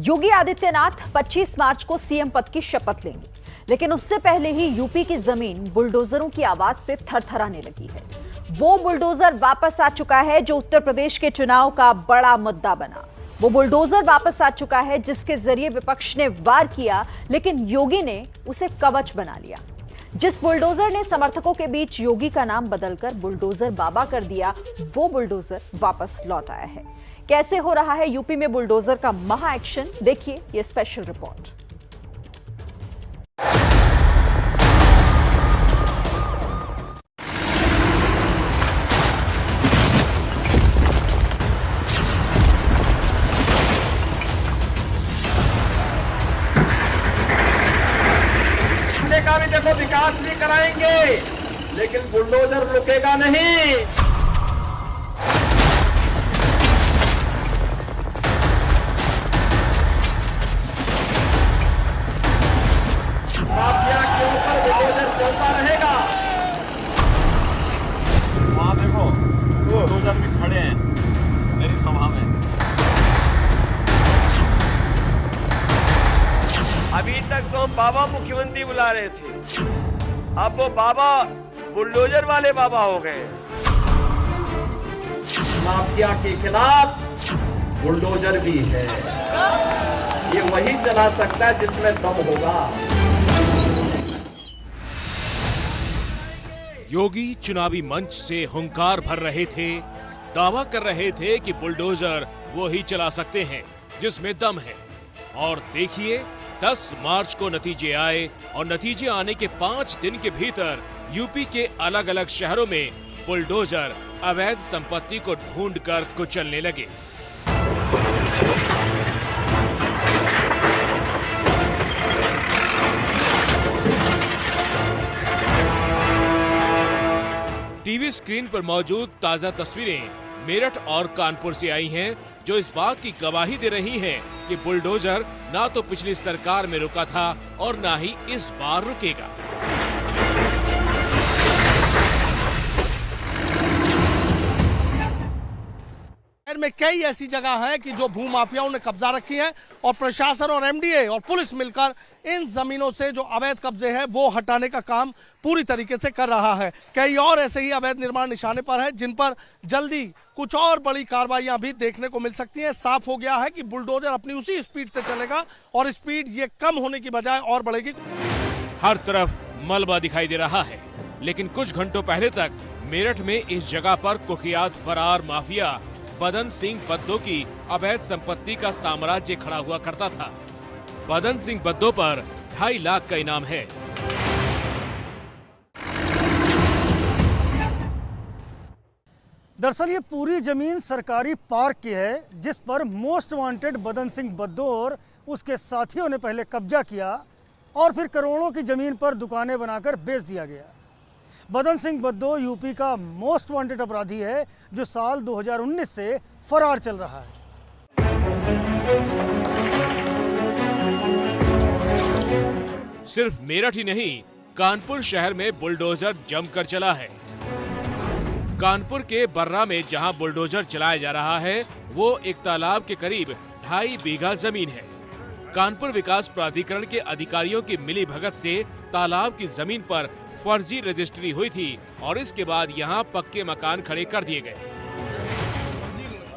योगी आदित्यनाथ 25 मार्च को सीएम पद की शपथ लेंगे, लेकिन उससे पहले ही यूपी की जमीन बुलडोजरों की आवाज से थरथराने लगी है। वो बुलडोजर वापस आ चुका है जो उत्तर प्रदेश के चुनाव का बड़ा मुद्दा बना। वो बुलडोजर वापस आ चुका है जिसके जरिए विपक्ष ने वार किया, लेकिन योगी ने उसे कवच बना लिया। जिस बुलडोजर ने समर्थकों के बीच योगी का नाम बदलकर बुलडोजर बाबा कर दिया, वो बुलडोजर वापस लौट आया है। कैसे हो रहा है यूपी में बुलडोजर का महा एक्शन, देखिए ये स्पेशल रिपोर्ट। का भी देखो, विकास भी कराएंगे, लेकिन बुलडोजर रुकेगा नहीं। माफिया के ऊपर बुलडोजर चलता रहेगा। वहां देखो, बुलडोजर भी खड़े हैं मेरी सभा में। अभी तक तो बाबा मुख्यमंत्री बुला रहे थे, अब वो बाबा बुलडोजर वाले बाबा हो गए। माफिया के खिलाफ बुलडोजर भी है, ये वही चला सकता है जिसमें दम होगा। योगी चुनावी मंच से हुंकार भर रहे थे, दावा कर रहे थे कि बुलडोजर वो ही चला सकते हैं जिसमें दम है। और देखिए 10 मार्च को नतीजे आए और नतीजे आने के 5 दिन के भीतर यूपी के अलग अलग शहरों में बुलडोजर अवैध संपत्ति को ढूंढकर कुचलने लगे। टीवी स्क्रीन पर मौजूद ताजा तस्वीरें मेरठ और कानपुर से आई हैं, जो इस बात की गवाही दे रही हैं कि बुलडोजर ना तो पिछली सरकार में रुका था और ना ही इस बार रुकेगा। शहर में कई ऐसी जगह हैं कि जो भूमाफियाओं ने कब्जा रखी है और प्रशासन और एमडीए और पुलिस मिलकर इन जमीनों से जो अवैध कब्जे हैं वो हटाने का काम पूरी तरीके से कर रहा है। कई और ऐसे ही अवैध निर्माण निशाने पर है जिन पर जल्दी कुछ और बड़ी कार्रवाइयां भी देखने को मिल सकती हैं। साफ हो गया है कि बुलडोजर अपनी उसी स्पीड से चलेगा और स्पीड ये कम होने की बजाय और बढ़ेगी। हर तरफ मलबा दिखाई दे रहा है, लेकिन कुछ घंटों पहले तक मेरठ में इस जगह पर कुख्यात फरार माफिया बदन सिंह बद्दो की अवैध संपत्ति का साम्राज्य खड़ा हुआ करता था। बदन सिंह बद्दो पर 2.5 लाख का इनाम है। दरअसल ये पूरी जमीन सरकारी पार्क की है जिस पर मोस्ट वांटेड बदन सिंह बद्दो और उसके साथियों ने पहले कब्जा किया और फिर करोड़ों की जमीन पर दुकानें बनाकर बेच दिया गया। बदन सिंह बद्दो यूपी का मोस्ट वांटेड अपराधी है जो साल 2019 से फरार चल रहा है। सिर्फ मेरठ ही नहीं, कानपुर शहर में बुलडोजर जमकर चला है। कानपुर के बर्रा में जहां बुलडोजर चलाया जा रहा है वो एक तालाब के करीब 2.5 बीघा जमीन है। कानपुर विकास प्राधिकरण के अधिकारियों की मिलीभगत से तालाब की जमीन पर फर्जी रजिस्ट्री हुई थी और इसके बाद यहां पक्के मकान खड़े कर दिए गए।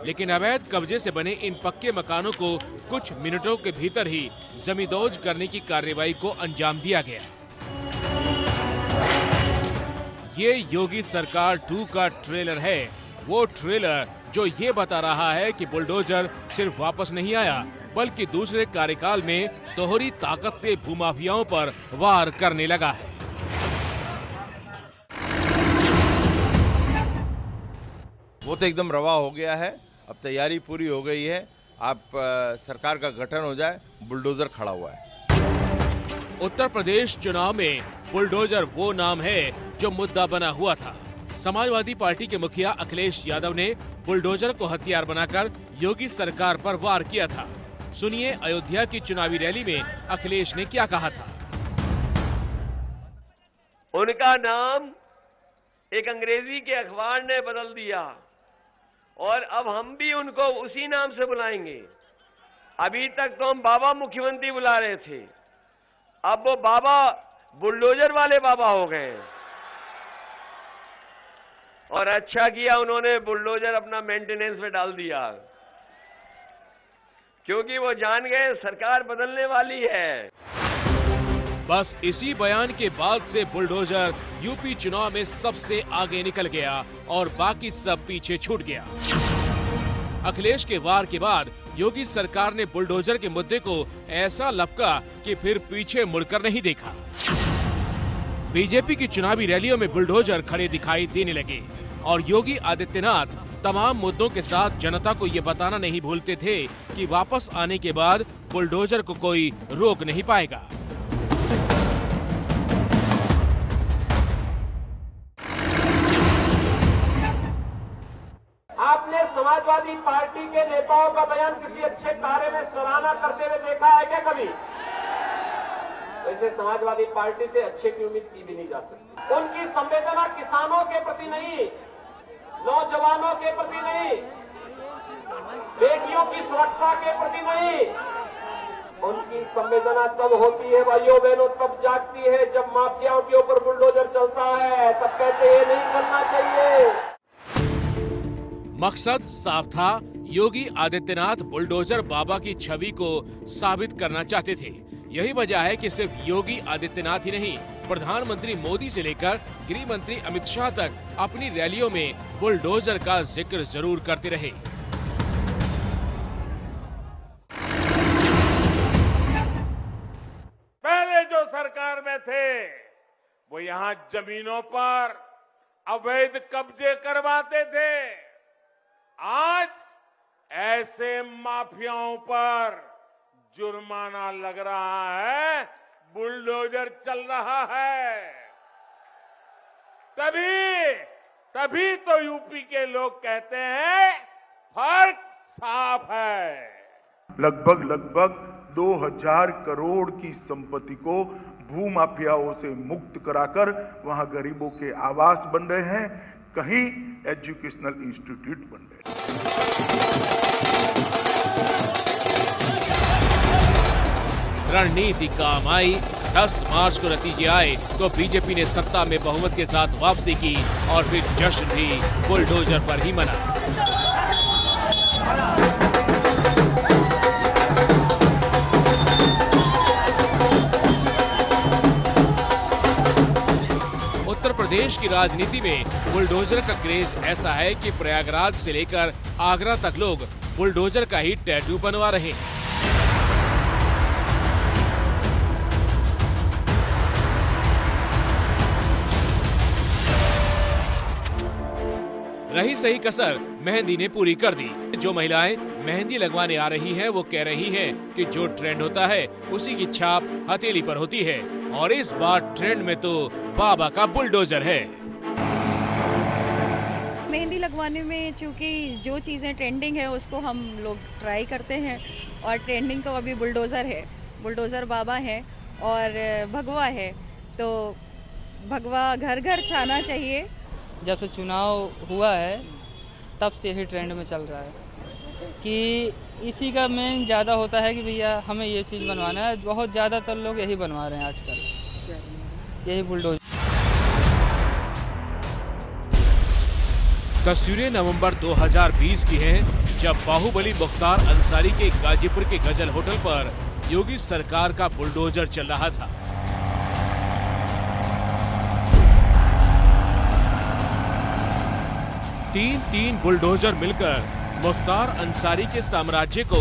लेकिन अवैध कब्जे से बने इन पक्के मकानों को कुछ मिनटों के भीतर ही जमींदोज करने की कार्रवाई को अंजाम दिया गया। ये योगी सरकार 2 का ट्रेलर है, वो ट्रेलर जो ये बता रहा है कि बुलडोजर सिर्फ वापस नहीं आया बल्कि दूसरे कार्यकाल में दोहरी ताकत से भूमाफियाओं पर वार करने लगा है। वो तो एकदम रवा हो गया है, अब तैयारी पूरी हो गई है। आप सरकार का गठन हो जाए, बुलडोजर खड़ा हुआ है। उत्तर प्रदेश चुनाव में बुलडोजर वो नाम है जो मुद्दा बना हुआ था। समाजवादी पार्टी के मुखिया अखिलेश यादव ने बुलडोजर को हथियार बनाकर योगी सरकार पर वार किया था। सुनिए अयोध्या की चुनावी रैली में अखिलेश ने क्या कहा था। उनका नाम एक अंग्रेजी के अखबार ने बदल दिया और अब हम भी उनको उसी नाम से बुलाएंगे। अभी तक तो हम बाबा मुख्यमंत्री बुला रहे थे, अब वो बाबा बुलडोजर वाले बाबा हो गए हैं। और अच्छा किया उन्होंने बुलडोजर अपना मेंटेनेंस में डाल दिया, क्योंकि वो जान गए सरकार बदलने वाली है। बस इसी बयान के बाद से बुलडोजर यूपी चुनाव में सबसे आगे निकल गया और बाकी सब पीछे छूट गया। अखिलेश के वार के बाद योगी सरकार ने बुलडोजर के मुद्दे को ऐसा लपका कि फिर पीछे मुड़कर नहीं देखा। बीजेपी की चुनावी रैलियों में बुलडोजर खड़े दिखाई देने लगे और योगी आदित्यनाथ तमाम मुद्दों के साथ जनता को ये बताना नहीं भूलते थे कि वापस आने के बाद बुलडोजर को कोई रोक नहीं पाएगा। आपने समाजवादी पार्टी के नेताओं का बयान किसी अच्छे कार्य में सराहना करते हुए देखा है क्या कभी? वैसे समाजवादी पार्टी से अच्छे की उम्मीद की भी नहीं जा सकती। उनकी संवेदना किसानों के प्रति नहीं, नौजवानों के प्रति नहीं, बेटियों की सुरक्षा के प्रति नहीं, उनकी संवेदना तब होती है भाइयों बहनों, तब जागती है जब माफियाओं के ऊपर बुलडोजर चलता है, तब कहते ये नहीं करना चाहिए। मकसद साफ था, योगी आदित्यनाथ बुलडोजर बाबा की छवि को साबित करना चाहते थे। यही वजह है कि सिर्फ योगी आदित्यनाथ ही नहीं, प्रधानमंत्री मोदी से लेकर गृह मंत्री अमित शाह तक अपनी रैलियों में बुलडोजर का जिक्र जरूर करते रहे। पहले जो सरकार में थे वो यहाँ जमीनों पर अवैध कब्जे करवाते थे, आज ऐसे माफियाओं पर जुर्माना लग रहा है, बुलडोजर चल रहा है। तभी तो यूपी के लोग कहते हैं फर्क साफ है। लगभग 2000 करोड़ की संपत्ति को भूमाफियाओं से मुक्त कराकर वहां गरीबों के आवास बन रहे हैं, कहीं एजुकेशनल इंस्टीट्यूट बन रहे हैं। रणनीति काम आई। 10 मार्च को नतीजे आए तो बीजेपी ने सत्ता में बहुमत के साथ वापसी की और फिर जश्न भी बुलडोजर पर ही मना। उत्तर प्रदेश की राजनीति में बुलडोजर का क्रेज ऐसा है कि प्रयागराज से लेकर आगरा तक लोग बुलडोजर का ही टैटू बनवा रहे हैं। रही सही कसर मेहंदी ने पूरी कर दी। जो महिलाएं मेहंदी लगवाने आ रही हैं, वो कह रही हैं कि जो ट्रेंड होता है उसी की छाप हथेली पर होती है और इस बार ट्रेंड में तो बाबा का बुलडोजर है। मेहंदी लगवाने में चूंकि जो चीज़ें ट्रेंडिंग है उसको हम लोग ट्राई करते हैं और ट्रेंडिंग तो अभी बुलडोज़र है, बुलडोज़र बाबा है और भगवा है, तो भगवा घर घर छाना चाहिए। जब से चुनाव हुआ है तब से ही ट्रेंड में चल रहा है कि इसी का मेन ज़्यादा होता है कि भैया हमें ये चीज़ बनवाना है। बहुत ज़्यादातर लोग यही बनवा रहे हैं आजकल, यही बुलडोजर। तस्वीरें नवंबर 2020 की हैं, जब बाहुबली मुख्तार अंसारी के गाजीपुर के गजल होटल पर योगी सरकार का बुलडोजर चल रहा था। तीन बुलडोजर मिलकर मुख्तार अंसारी के साम्राज्य को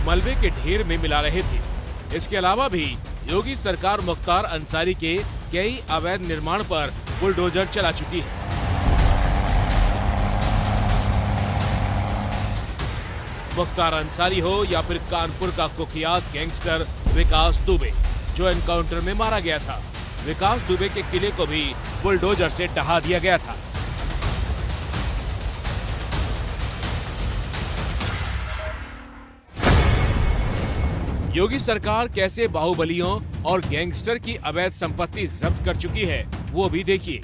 मलबे के ढेर में मिला रहे थे। इसके अलावा भी योगी सरकार मुख्तार अंसारी के कई अवैध निर्माण पर बुलडोजर चला चुकी है। मुख्तार अंसारी हो या फिर कानपुर का कुख्यात गैंगस्टर विकास दुबे, जो एनकाउंटर में मारा गया था। विकास दुबे के किले को भी बुलडोजर से ढहा दिया गया था। योगी सरकार कैसे बाहुबलियों और गैंगस्टर की अवैध संपत्ति जब्त कर चुकी है, वो भी देखिए।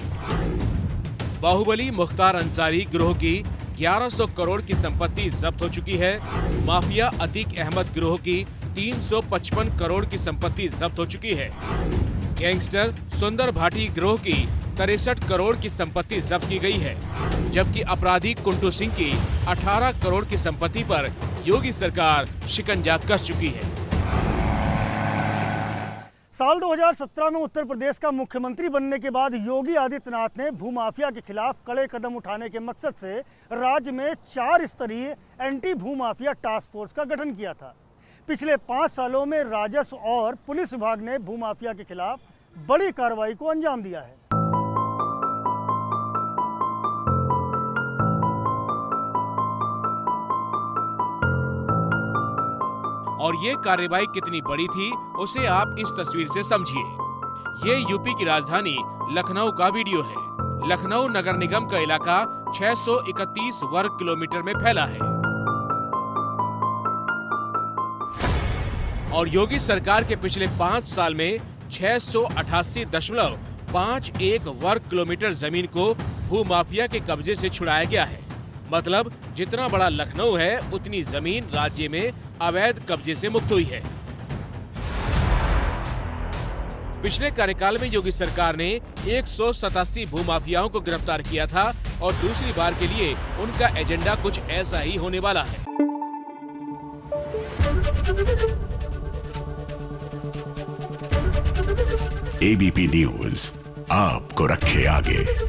बाहुबली मुख्तार अंसारी गिरोह की 1100 करोड़ की संपत्ति जब्त हो चुकी है। माफिया अतीक अहमद गिरोह की 355 करोड़ की संपत्ति जब्त हो चुकी है। गैंगस्टर सुंदर भाटी गिरोह की 63 करोड़ की संपत्ति जब्त की गई है, जबकि अपराधी कुंटू सिंह की 18 करोड़ की संपत्ति पर योगी सरकार शिकंजा कस चुकी है। साल 2017 में उत्तर प्रदेश का मुख्यमंत्री बनने के बाद योगी आदित्यनाथ ने भूमाफिया के खिलाफ कड़े कदम उठाने के मकसद से राज्य में 4 स्तरीय एंटी भूमाफिया टास्क फोर्स का गठन किया था। पिछले 5 सालों में राजस्व और पुलिस विभाग ने भूमाफिया के खिलाफ बड़ी कार्रवाई को अंजाम दिया है। और ये कार्रवाई कितनी बड़ी थी उसे आप इस तस्वीर से समझिए। ये यूपी की राजधानी लखनऊ का वीडियो है। लखनऊ नगर निगम का इलाका 631 वर्ग किलोमीटर में फैला है और योगी सरकार के पिछले 5 साल में 688.51 वर्ग किलोमीटर जमीन को भूमाफिया के कब्जे से छुड़ाया गया है। मतलब जितना बड़ा लखनऊ है उतनी जमीन राज्य में अवैध कब्जे से मुक्त हुई है। पिछले कार्यकाल में योगी सरकार ने 187 भूमाफियाओं को गिरफ्तार किया था और दूसरी बार के लिए उनका एजेंडा कुछ ऐसा ही होने वाला है। एबीपी न्यूज आपको रखे आगे।